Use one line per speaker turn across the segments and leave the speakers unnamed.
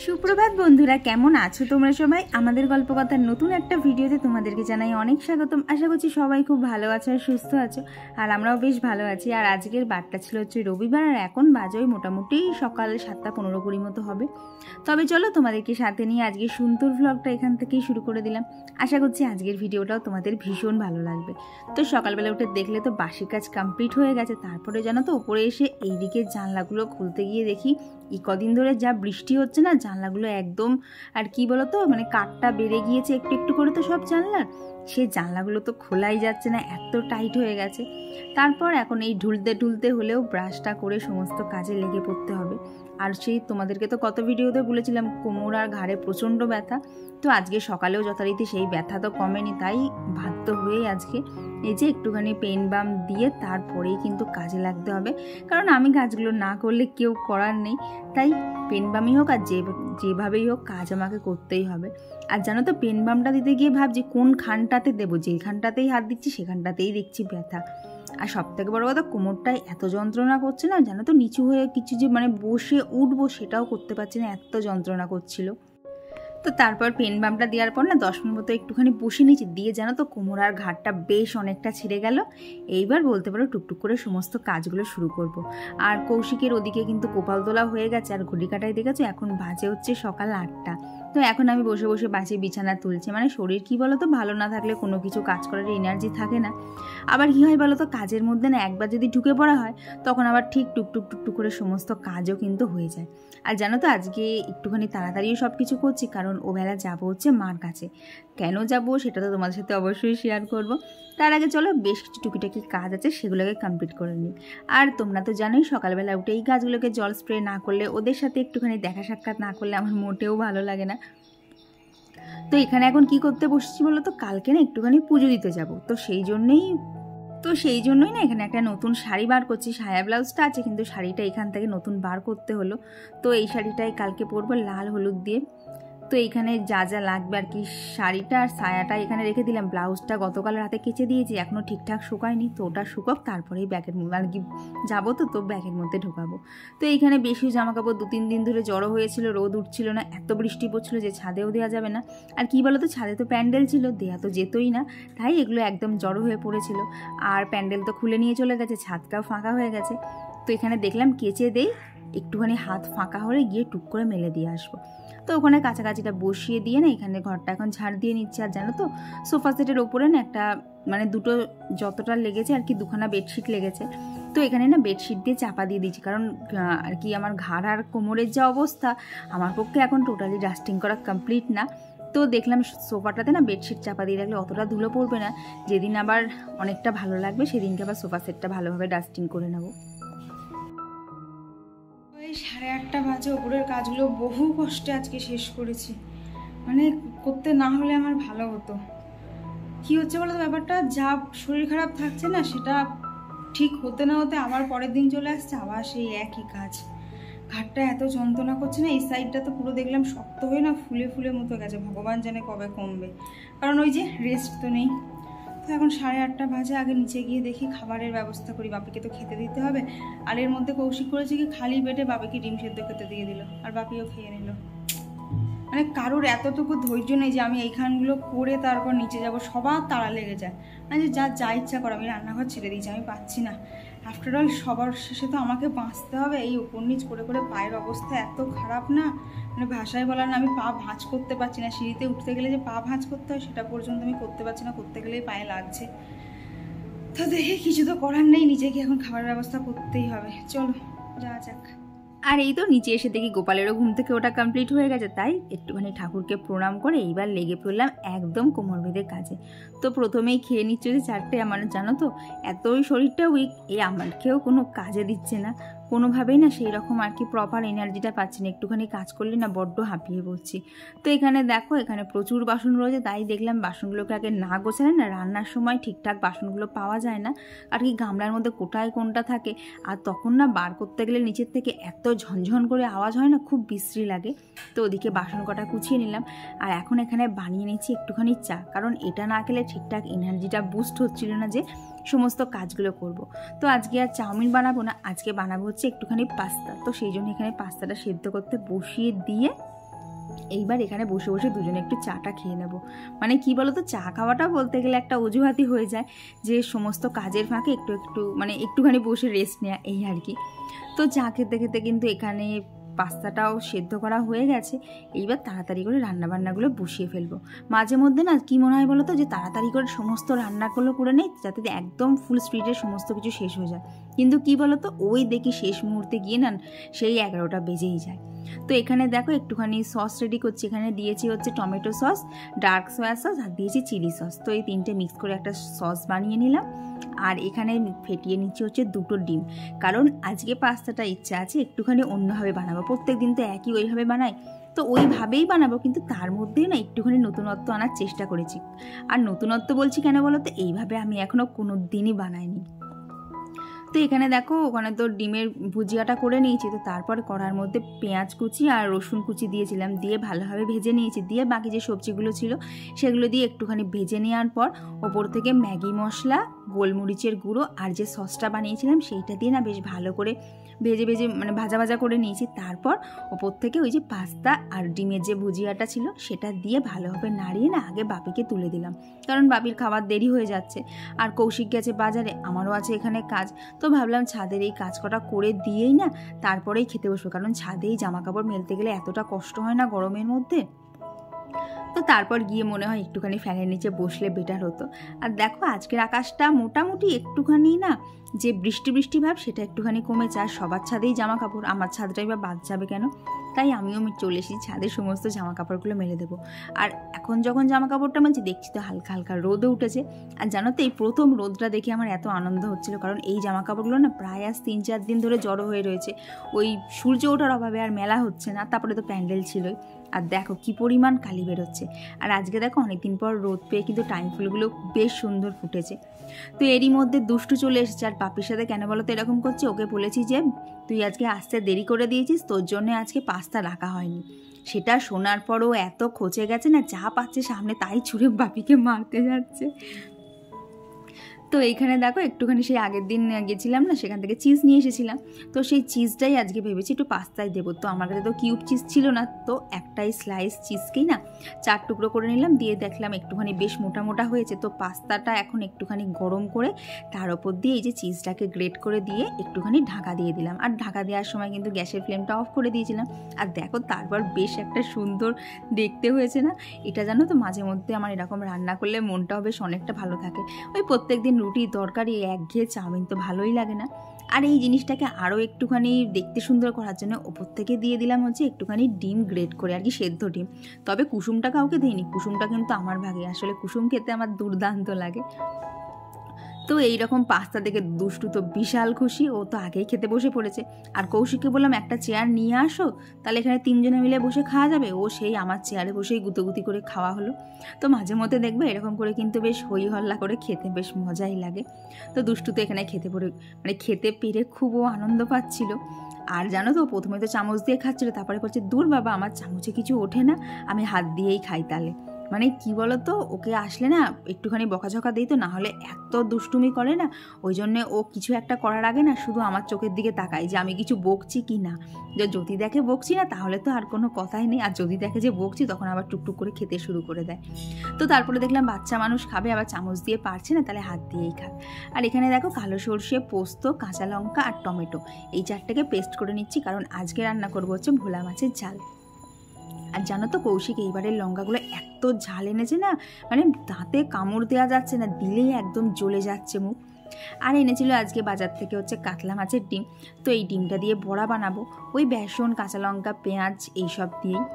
সুপ্রভাত বন্ধুরা, কেমন আছো তোমরা সবাই? আমাদের গল্পকথার নতুন একটা ভিডিওতে তোমাদেরকে জানাই অনেক স্বাগতম। আশা করছি সবাই খুব ভালো আছো আর সুস্থ আছো, আর আমরাও বেশ ভালো আছি। আর আজকের বারটা ছিল হচ্ছে রবিবার, আর এখন বাজে মোটামুটি সকাল 7:15-20 মতো হবে। তবে চলো তোমাদেরকে সাথে নিয়ে আজকে সুন্দর ভ্লগটা এখান থেকেই শুরু করে দিলাম। আশা করছি আজকের ভিডিওটাও তোমাদের ভীষণ ভালো লাগবে। তো সকালবেলা উঠে দেখলে তো বাসি কাজ কমপ্লিট হয়ে গেছে। তারপরে জানো তো ওপরে এসে এইদিকে জানলাগুলো খুলতে গিয়ে দেখি এই কদিন ধরে যা বৃষ্টি হচ্ছে না, জানলাগুলো একদম আর কি বলতো মানে কাঠটা বেড়ে গিয়েছে একটু একটু করে তো সব জানলার, সেই জানলাগুলো তো খোলাই যাচ্ছে না, এত টাইট হয়ে গেছে। তারপর এখন এই ঢুলতে হলেও ব্রাশটা করে সমস্ত কাজে লেগে পড়তে হবে। আর সেই তোমাদেরকে তো কত ভিডিওতে বলেছিলাম কোমর আর ঘাড়ে প্রচণ্ড ব্যথা। তো আজকে সকালেও যথারীতি সেই ব্যথা তো কমেনি, তাই বাধ্য হয়েই আজকে এই যে একটুখানি পেন বাম দিয়ে তারপরেই কিন্তু কাজে লাগতে হবে। কারণ আমি কাজগুলো না করলে কেউ করার নেই, তাই পেন বামই হোক আর যেভাবেই হোক কাজ আমাকে করতেই হবে। আর জানো তো পেন বামটা দিতে গিয়ে ভাবছি কোন খানটাতে দেবো, যেখানটাতেই হাত দিচ্ছি সেখানটাতেই দেখছি ব্যথা। আর সব থেকে বড় কথা, কোমরটায় এত যন্ত্রণা করছে না, জানো তো নিচু হয়ে কিছু যে মানে বসে উঠবো সেটাও করতে পারছি না, এত যন্ত্রণা করছিল। তো তারপর পেন বামটা দেওয়ার পর না 10 মিনিট মতো একটুখানি বসে নিয়েছি, দিয়ে জানো তো কোমর আর ঘাটটা বেশ অনেকটা ছেড়ে গেল। এইবার বলতে পারো টুকটুক করে সমস্ত কাজগুলো শুরু করব। আর কৌশিকের ওদিকে কিন্তু কপাল তোলা হয়ে গেছে, আর ঘড়ি কাটায় দেখেছো এখন বাজে হচ্ছে সকাল 8টা। তো এখন আমি বসে বসে বাসে বিছানা তুলছি। মানে শরীর কি বলো তো ভালো না থাকলে কোনো কিছু কাজ করার এনার্জি থাকে না। আবার কি হয় বলো তো, কাজের মধ্যে না একবার যদি ঢুকে পড়া হয় তখন আবার ঠিক টুকটুক করে সমস্ত কাজও কিন্তু হয়ে যায়। আর জানো তো আজকে একটুখানি তাড়াতাড়িও সব কিছু করছি, কারণ ওবেলা যাবো হচ্ছে মার কাছে। কেন যাব সেটা তো তোমাদের সাথে অবশ্যই শেয়ার করব। তার আগে চলো বেশ কিছু টুকিটাকি কাজ আছে সেগুলোকে কমপ্লিট করে নিই। আর তোমরা তো জানোই সকালবেলা উঠে এই গাছগুলোকে জল স্প্রে না করলে, ওদের সাথে একটুখানি দেখা সাক্ষাৎ না করলে আমার মোটেও ভালো লাগে না। তো এখানে এখন কি করতে বসেছি বলো তো, কালকে না একটুখানি পুজো দিতে যাব। তো সেই জন্যই না এখানে একটা নতুন শাড়ি বার করছি। সায়া ব্লাউজটা আছে কিন্তু শাড়িটা এখান থেকে নতুন বার করতে হলো। তো এই শাড়িটাই কালকে পরবো লাল হলুদ দিয়ে। তো এইখানে যা যা লাগবে আর কি, শাড়িটা আর সায়াটা এখানে রেখে দিলাম। ব্লাউজটা গতকাল রাতে কেচে দিয়েছি, এখনও ঠিকঠাক শুকায়নি। তো ওটা শুকাক, তারপরেই ব্যাগের মধ্যে আর কি যাবো, তো ব্যাগের মধ্যে ঢোকাবো। তো এইখানে বেশি জামা কাপড় 2-3 দিন ধরে জড়ো হয়েছিল, রোদ উঠছিল না, এত বৃষ্টি পড়ছিল যে ছাদেও দেওয়া যাবে না। আর কি বলো তো, ছাদে তো প্যান্ডেল ছিল, দেওয়া তো যেতই না, তাই এগুলো একদম জড়ো হয়ে পড়েছিল। আর প্যান্ডেল তো খুলে নিয়ে চলে গেছে, ছাদটাও ফাঁকা হয়ে গেছে। তো এখানে দেখলাম কেচে দেই, একটুখানি হাত ফাঁকা হলে গিয়ে টুক করে মেলে দিয়ে আসবো। তো ওখানে কাছাকাছিটা বসিয়ে দিয়ে না এখানে ঘরটা এখন ঝাড় দিয়ে নিচ্ছে। আর জানো তো সোফা সেটের ওপরে না একটা মানে দুটো যতটা লেগেছে আর কি, 2খানা বেডশিট লেগেছে। তো এখানে না বেডশিট দিয়ে চাপা দিয়ে দিচ্ছি, কারণ আর কি আমার ঘাড় আর কোমরের যা অবস্থা, আমার পক্ষে এখন টোটালি ডাস্টিং করা কমপ্লিট না। তো দেখলাম সোফাটাতে না বেডশিট চাপা দিয়ে রাখলে অতটা ধুলো পড়বে না, যেদিন আবার অনেকটা ভালো লাগবে সেদিনকে আবার সোফা সেটটা ভালোভাবে ডাস্টিং করে নেবো। 8:30 বাজে, ওপরের কাজগুলো বহু কষ্টে আজকে শেষ করেছি। মানে করতে না হলে আমার ভালো হতো। কি হচ্ছে বলো তো ব্যাপারটা, যা শরীর খারাপ থাকছে না সেটা ঠিক হতে না হতে আবার পরের দিন চলে আসছে, আবার সেই একই কাজ। ঘাটটা এত যন্ত্রণা করছে না, এই সাইডটা তো পুরো দেখলাম শক্ত হয়ে না ফুলে ফুলে মতো গেছে। ভগবান জানে কবে কমবে, কারণ ওই যে রেস্ট তো নেই। তো এখন 8:30 বাজে, আগে নিচে গিয়ে দেখি খাবারের ব্যবস্থা করি, বাপিকে তো খেতে দিতে হবে। আর এর মধ্যে কৌশিক করেছে কি খালি পেটে বাপিকে ডিম সেদ্ধ খেতে দিয়ে দিল, আর বাপিও খেয়ে নিল। মানে কারোর এতটুকু ধৈর্য নেই যে আমি এইখানগুলো করে তারপর নিচে যাব, সবার তাড়া লেগে যায়। মানে যা ইচ্ছা করো, আমি রান্নাঘর ছেড়ে দিয়েছি, আমি পাচ্ছি না। আফটার অল সবার শেষে তো আমাকে বাঁচতে হবে। এই উপর নিচ করে পায়ের অবস্থা এত খারাপ না, মানে ভাষায় বলার না। আমি পা ভাঁজ করতে পারছি না, সিঁড়িতে উঠতে গেলে যে পা ভাঁজ করতে হয় সেটা পর্যন্ত আমি করতে পারছি না, করতে গেলেই পায়ে লাগছে। তো দেখি কিছু তো করার নেই, নিচে গিয়ে এখন খাবারের ব্যবস্থা করতেই হবে। চলো যা যাক। আর এই তো নিচে এসে দেখি গোপালেরও ঘুম থেকে ওটা কমপ্লিট হয়ে গেছে, তাই একটুখানি ঠাকুরকে প্রণাম করে এইবার লেগে পড়লাম একদম কোমর বেঁধে কাজে। তো প্রথমেই খেয়ে নিচ্ছে যে 4টে। আমার জানো তো এতই শরীরটা উইক, এই আমাকেও কোনো কাজে দিচ্ছে না কোনোভাবেই না, সেই রকম আর কি প্রপার এনার্জিটা পাচ্ছি না। একটুখানি কাজ করলে না বড্ড হাঁপিয়ে পড়ছি। তো এখানে দেখো এখানে প্রচুর বাসন রয়েছে, তাই দেখলাম বাসনগুলোকে আগে না গোছালে না রান্নার সময় ঠিকঠাক বাসনগুলো পাওয়া যায় না আর কি, গামলার মধ্যে কোটায় কোনটা থাকে। আর তখন না বার করতে গেলে নিচের থেকে এত ঝনঝন করে আওয়াজ হয় না, খুব বিশ্রী লাগে। তো ওদিকে বাসন কটা কুচিয়ে নিলাম। আর এখন এখানে বানিয়ে নিচ্ছি একটুখানি চা, কারণ এটা না খেলে ঠিকঠাক এনার্জিটা বুস্ট হচ্ছিল না যে সমস্ত কাজগুলো করব। তো আজকে আর চাউমিন বানাবো না, আজকে বানাবো হচ্ছে একটুখানি পাস্তা। তো সেই জন্য এখানে পাস্তাটা সেদ্ধ করতে বসিয়ে দিয়ে এইবার এখানে বসে বসে দুজনে একটু চাটা খেয়ে নেব। মানে কি বলো তো, চা খাওয়াটা বলতে গেলে একটা অজুহাতই হয়ে যায়, যে সমস্ত কাজের ফাঁকে একটু মানে একটুখানি বসে রেস্ট নেওয়া, এই আর কি। তো চা খেতে খেতে কিন্তু এখানে পাস্তাটাও সেদ্ধ করা হয়ে গেছে। এইবার তাড়াতাড়ি করে রান্নাবান্নাগুলো বসিয়ে ফেলবো। মাঝে মধ্যে না কি মনে হয় বলো তো, যে তাড়াতাড়ি করে সমস্ত রান্নাগুলো করে নেই, যাতে একদম ফুল স্পিডে সমস্ত কিছু শেষ হয়ে যায়। কিন্তু কি বলো তো, ওই দেখি শেষ মুহূর্তে গিয়ে না সেই 11টা বেজেই যায়। তো এখানে দেখো একটুখানি সস রেডি করছি। এখানে দিয়েছি হচ্ছে tomato sauce, dark soya sauce, আর দিয়েছি চিলি সস। তো এই 3টে মিক্স করে একটা সস বানিয়ে নিলাম। আর এখানে ফেটিয়ে নিচ্ছি হচ্ছে 2টো ডিম, কারণ আজকে পাস্তাটা ইচ্ছা আছে একটুখানি অন্যভাবে বানাবো। প্রত্যেক দিন তো একই ওইভাবে বানাই, তো ওইভাবেই বানাবো, কিন্তু তার মধ্যেই না একটুখানি নতুনত্ব আনার চেষ্টা করেছি। আর নতুনত্ব বলছি কেন বলো তো, এইভাবে আমি এখনও কোনো দিনই বানাইনি। তো এখানে দেখো ওখানে তো ডিমের ভুজিয়াটা করে নিয়েছি। তো তারপরে কড়ার মধ্যে পেঁয়াজ কুচি আর রসুন কুচি দিয়েছিলাম, দিয়ে ভালোভাবে ভেজে নিয়েছি। দিয়ে বাকি যে সবজিগুলো ছিল সেগুলো দিয়ে একটুখানি ভেজে নেওয়ার পর ওপর থেকে ম্যাগি মশলা, গোলমরিচের গুঁড়ো আর যে সসটা বানিয়েছিলাম সেইটা দিয়ে না বেশ ভালো করে ভেজে ভেজে মানে ভাজা ভাজা করে নিয়েছি। তারপর ওপর থেকে ওই যে পাস্তা আর ডিমের যে ভুজিয়াটা ছিল সেটা দিয়ে ভালোভাবে নাড়িয়ে না আগে বাপিকে তুলে দিলাম, কারণ বাপির খাবার দেরি হয়ে যাচ্ছে। আর কৌশিক গেছে বাজারে, আমারও আছে এখানে কাজ। তো ভাবলাম ছাদের এই কাজ কটা করে দিয়েই না তারপরেই খেতে বসবো, কারণ ছাদেই জামা কাপড় মেলতে গেলে এতটা কষ্ট হয় না গরমের মধ্যে। তো তারপর গিয়ে মনে হয় একটুখানি ফ্যানের নিচে বসলে বেটার হতো। আর দেখো আজকের আকাশটা মোটামুটি একটুখানি না যে বৃষ্টি বৃষ্টি ভাব সেটা একটুখানি কমেছে। আর সবার ছাদেই জামা কাপড়, আমার ছাদটাই বা বাদ যাবে কেন? তাই আমিও চলে এসেছি ছাদে সমস্ত জামা কাপড়গুলো মেলে দেবো। আর এখন যখন জামা কাপড়টা মানছি দেখছি তো হালকা হালকা রোদও উঠেছে। আর জানো তো এই প্রথম রোদটা দেখে আমার এত আনন্দ হচ্ছিল, কারণ এই জামা কাপড়গুলো না প্রায় আজ 3-4 দিন ধরে জড়ো হয়ে রয়েছে। ওই সূর্য ওঠার অভাবে আর মেলা হচ্ছে না, তারপরে তো প্যান্ডেল ছিলই। আর দেখো কি পরিমাণ কালি বেরোচ্ছে। আর আজকে দেখো অনেকদিন পর রোদ পেয়ে কিন্তু টাইম ফুলগুলো বেশ সুন্দর ফুটেছে। তো এরই মধ্যে দুষ্টু চলে এসেছে। আর পাপির সাথে কেন বলো তো এরকম করছে, ওকে বলেছি যে তুই আজকে আসতে দেরি করে দিয়েছিস, তোর জন্য আজকে পাস্তা রাখা হয়নি। সেটা শোনার পরও এত খচে গেছে না, যা পাচ্ছে সামনে তাই ছুঁড়ে বাপিকে মারতে যাচ্ছে। তো এইখানে দেখো একটুখানি সেই আগের দিন গেছিলাম না, সেখান থেকে চিজ নিয়ে এসেছিলাম। তো সেই চিজটাই আজকে ভেবেছি একটু পাস্তায় দেবো। তো আমার কাছে তো কিউব চিজ ছিল না, তো একটাই স্লাইস চিজকেই না 4 টুকরো করে নিলাম। দিয়ে দেখলাম একটুখানি বেশ মোটা মোটা হয়েছে। তো পাস্তাটা এখন একটুখানি গরম করে তার ওপর দিয়ে এই যে চিজটাকে গ্রেট করে দিয়ে একটুখানি ঢাকা দিয়ে দিলাম। আর ঢাকা দেওয়ার সময় কিন্তু গ্যাসের ফ্লেমটা অফ করে দিয়েছিলাম। আর দেখো তারপর বেশ একটা সুন্দর দেখতে হয়েছে না? এটা জানো তো মাঝে মধ্যে আমার এরকম রান্না করলে মনটাও বেশ অনেকটা ভালো থাকে। ওই প্রত্যেক দিন রুটি তরকারি একঘেয়ে চাউমিন তো ভালোই লাগে না। আর এই জিনিসটাকে আরও একটুখানি দেখতে সুন্দর করার জন্য ওপর থেকে দিয়ে দিলাম হচ্ছে একটুখানি ডিম গ্রেট করে, আর কি সেদ্ধ ডিম। তবে কুসুমটা কাউকে দিইনি, কুসুমটা কিন্তু আমার ভাগে, আসলে কুসুম খেতে আমার দুর্দান্ত লাগে। তো এইরকম পাস্তা দেখে দুষ্টু তো বিশাল খুশি, ও তো আগেই খেতে বসে পড়েছে। আর কৌশিককে বললাম একটা চেয়ার নিয়ে আসো, তাহলে এখানে 3 জনে মিলে বসে খাওয়া যাবে। ও সেই আমার চেয়ারে বসেই গুতোগুতি করে খাওয়া হলো। তো মাঝে মধ্যে দেখবে এরকম করে কিন্তু বেশ হই হল্লা করে খেতে বেশ মজাই লাগে। তো দুষ্টু তো এখানে খেতে পেরে খুবও আনন্দ পাচ্ছিল। আর জানো তো প্রথমে তো চামচ দিয়ে খাচ্ছিল, তারপরে বলছে দূর বাবা আমার চামচে কিছু ওঠে না, আমি হাত দিয়েই খাই। তাহলে মানে কি বলো তো, ওকে আসলে না একটুখানি বকাঝকা দিই, তো না হলে এত দুষ্টুমি করে না। ওই জন্য ও কিছু একটা করার আগে না শুধু আমার চোখের দিকে তাকায় যে আমি কিছু বকছি কি না। যদি দেখে বকছি না তাহলে তো আর কোনো কথাই নেই, আর যদি দেখে যে বকছি তখন আবার টুকটুক করে খেতে শুরু করে দেয়। তো তারপরে দেখলাম বাচ্চা মানুষ খাবে, আবার চামচ দিয়ে পারছে না, তাহলে হাত দিয়েই খায়। আর এখানে দেখো কালো সর্ষে, পোস্ত, কাঁচা লঙ্কা আর টমেটো এই 4টাকে পেস্ট করে নিচ্ছি, কারণ আজকে রান্না করবো হচ্ছে ভোলা মাছের ঝাল। আর জানো তো কৌশিক এইবারের লঙ্কাগুলো এত ঝাল এনেছে না, মানে দাঁতে কামড় দেওয়া যাচ্ছে না, দিলেই একদম জ্বলে যাচ্ছে মুখ। আর এনেছিল আজকে বাজার থেকে হচ্ছে কাতলা মাছের ডিম। তো এই ডিমটা দিয়ে বড়া বানাবো, ওই বেসন, কাঁচা লঙ্কা, পেঁয়াজ এইসব দিয়েই।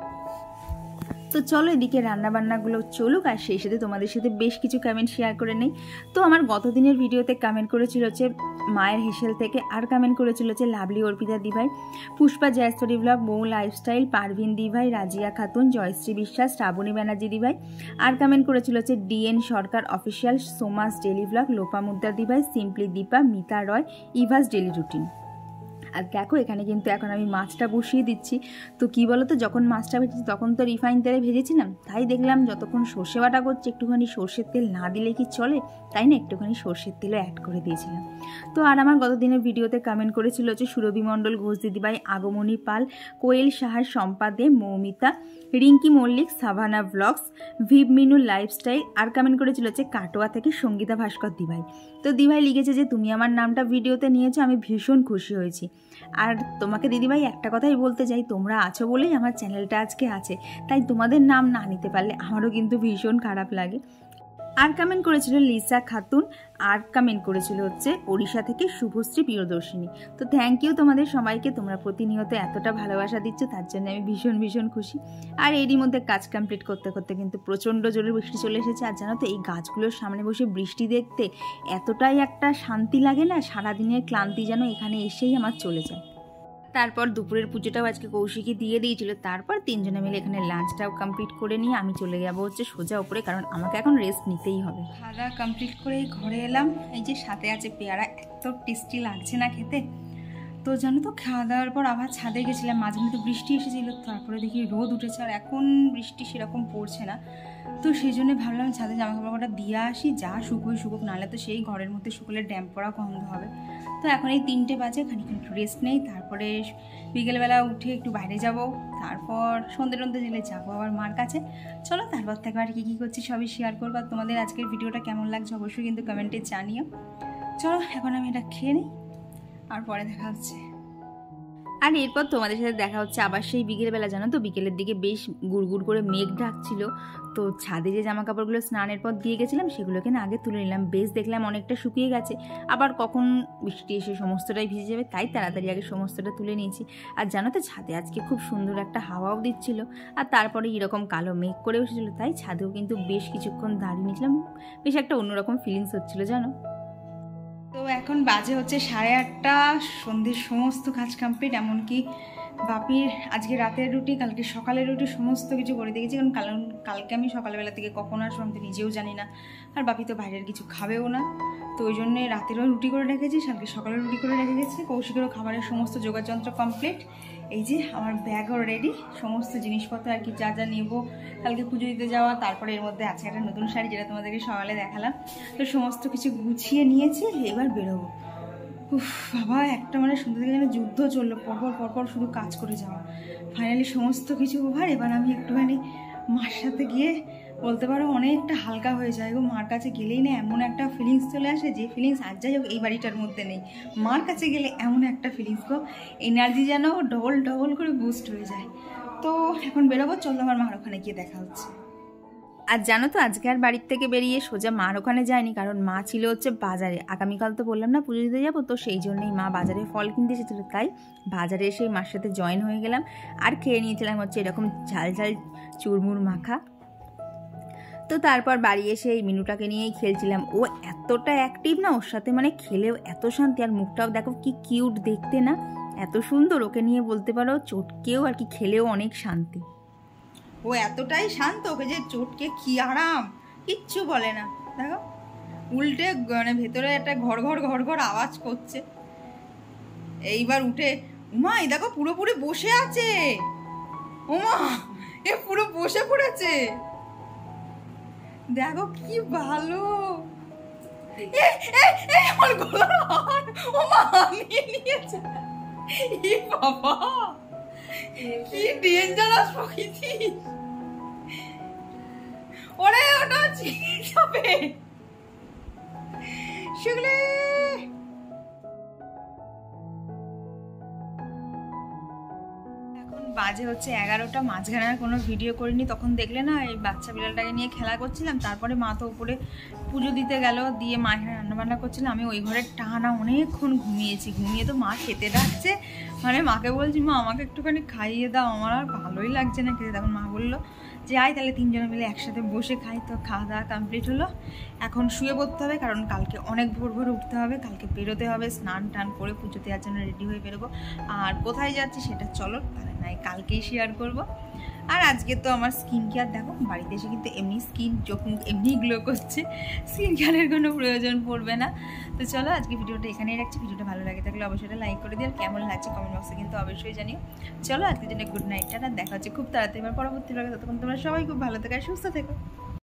তো চলো এদিকে রান্নাবান্নাগুলো চলুক, আর সেই সাথে তোমাদের সাথে বেশ কিছু কমেন্ট শেয়ার করে নেই। তো আমার গত দিনের ভিডিওতে কমেন্ট করেছিল হচ্ছে মায়ের হেসেল থেকে, আর কমেন্ট করেছিল হচ্ছে লাভলি অর্পিতা দিভাই, পুষ্পা জয়স্তরী ব্লগ, বউ লাইফস্টাইল, পারভিন দিভাই, রাজিয়া খাতুন, জয়শ্রী বিশ্বাস, শ্রাবণী ব্যানার্জি দিভাই। আর কমেন্ট করেছিল হচ্ছে DN Sarkar official, Soma's daily blog, Lopamudra দিভাই, simply Dipa, Mita Roy, Eva's daily routine. আর দেখো এখানে কিন্তু এখন আমি মাছটা বসিয়ে দিচ্ছি। তো কী বলো তো, যখন মাছটা ভেজেছি তখন তো রিফাইন তেলে ভেজেছিলাম, তাই দেখলাম যতক্ষণ সর্ষে বাটা করছি একটুখানি সর্ষের তেল না দিলে কি চলে, তাই না একটুখানি সর্ষের তেলও অ্যাড করে দিয়েছিলাম। তো আর আমার গত দিনের ভিডিওতে কমেন্ট করেছিল যে সুরভি মণ্ডল, ঘোষ দিদিভাই, আগমনী পাল, কোয়েল সাহার, সম্পা দে, মৌমিতা, রিঙ্কি মল্লিক, সাভানা ব্লগস, ভিভ মিনু লাইফস্টাইল, আর কমেন্ট করেছিল হচ্ছে কাটোয়া থেকে সঙ্গীতা ভাস্কর দিভাই। তো দিভাই লিখেছে যে তুমি আমার নামটা ভিডিওতে নিয়েছো, আমি ভীষণ খুশি হয়েছি। আর তোমাকে দিদিভাই একটা কথাই বলতে চাই, তোমরা আছো বলেই আমার চ্যানেলটা আজকে আছে, তাই তোমাদের নাম না নিতে পারলে আমারও কিন্তু ভীষণ খারাপ লাগে। আর কমেন্ট করেছিল লিসা খাতুন, আর কমেন্ট করেছিল হচ্ছে ওড়িশা থেকে শুভশ্রী প্রিয়দর্শিনী। তো থ্যাংক ইউ তোমাদের সবাইকে, তোমরা প্রতিনিয়ত এতটা ভালোবাসা দিচ্ছ, তার জন্য আমি ভীষণ খুশি। আর এরই মধ্যে কাজ কমপ্লিট করতে করতে কিন্তু প্রচণ্ড জোরে বৃষ্টি চলে এসেছে। আর জানো তো এই গাছগুলোর সামনে বসে বৃষ্টি দেখতে এতটাই একটা শান্তি লাগে না, সারাদিনের ক্লান্তি যেন এখানে এসেই আমার চলে যায়। তারপর দুপুরের পুজোটাও আজকে কৌশিকই দিয়ে দিয়েছিল। তারপর তিনজনে মিলে এখানে লাঞ্চটাও কমপ্লিট করে নিয়ে আমি চলে যাবো হচ্ছে সোজা উপরে, কারণ আমাকে এখন রেস্ট নিতেই হবে। খাওয়া কমপ্লিট করে ঘরে এলাম। এই যে সাথে আছে পেয়ারা, এত টেস্টি লাগছে না খেতে। তো জানো তো খাওয়া দাওয়ার পর আবার ছাদে গেছিলাম, মাঝে মধ্যে বৃষ্টি এসেছিলো, তারপরে দেখি রোদ উঠেছে, আর এখন বৃষ্টি সেরকম পড়ছে না। তো সেই জন্য ভাবলাম ছাদে জামা কাপড়টা দিয়ে আসি, যা শুকুক, নাহলে তো সেই ঘরের মধ্যে শুকলে ড্যাম্প পড়া গন্ধ হবে। তো এখন এই 3টে বাজে, খানিকক্ষণ একটু রেস্ট নেই, তারপরে বিকেলবেলা উঠে একটু বাইরে যাব, তারপর সন্ধ্যে জেলে যাবো আবার মার কাছে। চলো তারপর থেকে আর কী করছি সবই শেয়ার করবো। আর তোমাদের আজকের ভিডিওটা কেমন লাগছে অবশ্যই কিন্তু কমেন্টে জানিও। চলো এখন আমি এটা খেয়ে নিই, আর পরে দেখা হচ্ছে। আর এরপর তোমাদের সাথে দেখা হচ্ছে আবার সেই বিকেলবেলা। জানো তো বিকেলের দিকে বেশ গুড়গুড় করে মেঘ ডাকছিল, তো ছাদে যে জামা কাপড়গুলো স্নানের পর দিয়ে গেছিলাম সেগুলোকে না আগে তুলে নিলাম। বেশ দেখলাম অনেকটা শুকিয়ে গেছে, আবার কখন বৃষ্টি এসে সমস্তটাই ভিজে যাবে, তাই তাড়াতাড়ি আগে সমস্তটা তুলে নিয়েছি। আর জানো তো ছাদে আজকে খুব সুন্দর একটা হাওয়াও দিচ্ছিল, আর তারপরে এরকম কালো মেঘ করে এসেছিলো, তাই ছাদেও কিন্তু বেশ কিছুক্ষণ দাঁড়িয়ে নিয়েছিলাম। বেশ একটা অন্যরকম ফিলিংস হচ্ছিলো জানো। তো এখন বাজে হচ্ছে 8:30, সন্ধ্যের সমস্ত কাজ কমপ্লিট, এমনকি বাপির আজকে রাতের রুটি, কালকে সকালের রুটি সমস্ত কিছু করে দিয়েছি। কারণ কালকে আমি সকালবেলা থেকে কখন আসবো আমি তো নিজেও জানি না, আর বাপি তো বাইরের কিছু খাবেও না, তো ওই জন্যে রাতেরও রুটি করে রেখেছি, কালকে সকালের রুটি করে রেখে গেছি। কৌশিকেরও খাবারের সমস্ত যোগাযন্ত্র কমপ্লিট। এই যে আমার ব্যাগও রেডি, সমস্ত জিনিসপত্র আর কি যা নেবো কালকে পুজো দিতে যাওয়া। তারপরে এর মধ্যে আছে একটা নতুন শাড়ি, যেটা তোমাদেরকে সকালে দেখালাম। তো সমস্ত কিছু গুছিয়ে নিয়েছি, এবার বেরোবো। উফ বাবা, একটা মানে সুন্দর থেকে যেন যুদ্ধ চললো, পরপর শুধু কাজ করে যাওয়া। ফাইনালি সমস্ত কিছু ওভার। এবার আমি একটুখানি মার সাথে গিয়ে বলতে পারো অনেকটা হালকা হয়ে যায় গো। মার কাছে গেলেই না এমন একটা ফিলিংস চলে আসে, যে ফিলিংস আর যাই হোক এই বাড়িটার মধ্যে নেই। মার কাছে গেলে এমন একটা ফিলিংস গো, এনার্জি যেন ডবল করে বুস্ট হয়ে যায়। তো এখন বেরোবো, চলো আমার মার ওখানে গিয়ে দেখা হচ্ছে। আর জানো তো আজকে আর বাড়ির থেকে বেরিয়ে সোজা মার ওখানে যায়নি, কারণ মা ছিল হচ্ছে বাজারে। আগামীকাল তো বললাম না পুজো দিতে যাবো, তো সেই জন্যই মা বাজারে ফল কিনতে এসেছিলো, তাই বাজারে এসেই মার সাথে জয়েন হয়ে গেলাম। আর খেয়ে নিয়েছিলাম হচ্ছে এরকম ঝাল চুরমুর মাখা। তো তারপর বাড়ি এসে এই মিনুটাকে নিয়েই খেলছিলাম। ও এতটা অ্যাক্টিভ না, ওর সাথে মানে খেলেও এত শান্তি। আর মুখটাও দেখো কি কিউট দেখতে না, এত সুন্দর। ওকে নিয়ে বলতে পারো চটকেও আর কি খেলেও অনেক শান্তি। ও এতটাই শান্ত, ওকে যে চটকে কি আরাম, কিচ্ছু বলে না। দেখো উল্টে মানে ভেতরে একটা ঘর আওয়াজ করছে। এইবার উঠে উমা এই দেখো পুরোপুরি বসে আছে, ওমা এ পুরো বসে পড়েছে, দেখো কি ভালো। আমার গলার হার ওমা নিয়ে নিয়েছে। বাবা কি ডেঞ্জারাস প্রকৃতি, ওরে ওটা চিনি যাবে সেগুলো। এখন বাজে হচ্ছে 11টা, মাঝখানে আর কোনো ভিডিও করিনি। তখন দেখলে না এই বাচ্চা বিড়ালটাকে নিয়ে খেলা করছিলাম, তারপরে মা তো উপরে পুজো দিতে গেল, দিয়ে মা এখানে রান্নাবান্না করছিলাম। আমি ওই ঘরে টানা অনেকক্ষণ ঘুমিয়েছি। ঘুমিয়ে তো মা খেতে ডাকছে, মানে মাকে বলছি মা আমাকে একটুখানি খাইয়ে দাও, আমার আর ভালোই লাগছে না খেতে। তখন মা বললো যে আয় তাহলে তিনজনে মিলে একসাথে বসে খাই। তো খাওয়া দাওয়া কমপ্লিট হলো, এখন শুয়ে পড়তে হবে, কারণ কালকে অনেক ভোর উঠতে হবে, কালকে বেরোতে হবে, স্নান টান করে পুজো দেওয়ার জন্য রেডি হয়ে বেরোবো। আর কোথায় যাচ্ছি সেটা চলো তাহলে নাই কালকেই শেয়ার করবো। আর আজকে তো আমার স্কিন কেয়ার দেখো, বাড়িতে এসে কিন্তু এমনি স্কিন চোখ মুখ এমনি গ্লো করছে, স্কিন কেয়ারের কোনো প্রয়োজন পড়বে না। তো চলো আজকে ভিডিওটা এখানেই রাখছি। ভিডিওটা ভালো লাগে থাকলে অবশ্যই লাইক করে দিও, আর কেমন লাগছে কমেন্ট বক্সে কিন্তু অবশ্যই জানিও। চলো আজকের জন্য গুড নাইটটা, দেখা হচ্ছে খুব তাড়াতাড়ি এবার পরবর্তী ভাগে। ততক্ষণ তোমরা সবাই খুব ভালো থেকো আর সুস্থ থেকো।